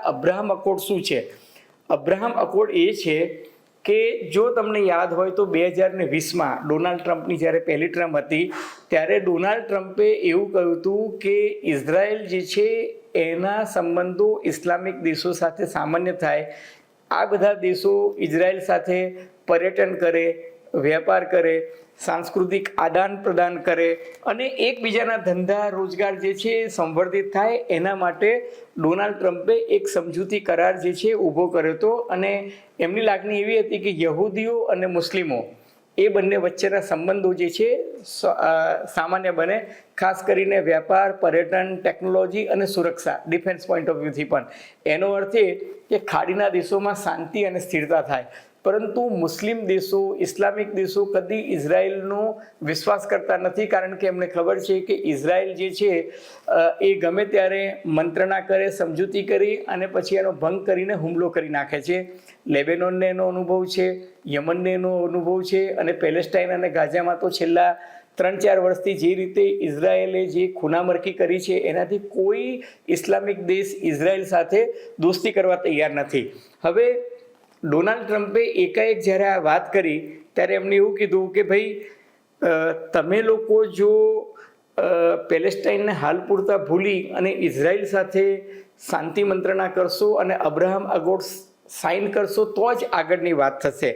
Abraham અકોર્ડ શું છે? Abraham અકોર્ડ એ છે કે જો તમને યાદ હોય તો 2020માં ડોનાલ્ડ ટ્રમ્પની જ્યારે પહેલી ટર્મ હતી ત્યારે ડોનાલ્ડ ટ્રમ્પે એવું કહ્યું હતું કે ઇઝરાયલ જે છે એના સંબંધો ઇસ્લામિક દેશો સાથે સામાન્ય થાય, આ બધા દેશો ઇઝરાયલ સાથે પર્યટન કરે, વેપાર કરે, સાંસ્કૃતિક આદાન પ્રદાન કરે અને એકબીજાના ધંધા રોજગાર જે છે સંવર્ધિત થાય, એના માટે ડોનાલ્ડ ટ્રમ્પે એક સમજૂતી કરાર જે છે ઊભો કર્યો હતો. અને એમની લાગણી એવી હતી કે યહૂદીઓ અને મુસ્લિમો એ બંને વચ્ચેના સંબંધો જે છે સામાન્ય બને, ખાસ કરીને વેપાર, પર્યટન, ટેકનોલોજી અને સુરક્ષા, ડિફેન્સ પોઈન્ટ ઓફ વ્યૂથી પણ. એનો અર્થ એ કે ખાડીના દેશોમાં શાંતિ અને સ્થિરતા થાય. પરંતુ મુસ્લિમ દેશો, ઇસ્લામિક દેશો કદી ઇઝરાયલનો વિશ્વાસ કરતા નથી, કારણ કે એમને ખબર છે કે ઇઝરાયલ જે છે એ ગમે ત્યારે મંત્રણા કરે, સમજૂતી કરી અને પછી એનો ભંગ કરીને હુમલો કરી નાખે છે. લેબેનોનને એનો અનુભવ છે, યમનને એનો અનુભવ છે અને પેલેસ્ટાઇન અને ગાઝામાં તો છેલ્લા 3-4 વર્ષથી જે રીતે ઇઝરાયેલે જે ખૂનામરકી કરી છે એનાથી કોઈ ઇસ્લામિક દેશ ઇઝરાયલ સાથે દોસ્તી કરવા તૈયાર નથી. હવે ડોનાલ્ડ ટ્રમ્પે એકાએક જ્યારે આ વાત કરી ત્યારે એમને એવું કીધું કે ભાઈ તમે લોકો જો પેલેસ્ટાઇનને હાલ પૂરતા ભૂલી અને ઇઝરાયલ સાથે શાંતિ મંત્રણા કરશો અને અબ્રાહમ અકોર્ડ સાઇન કરશો તો જ આગળની વાત થશે.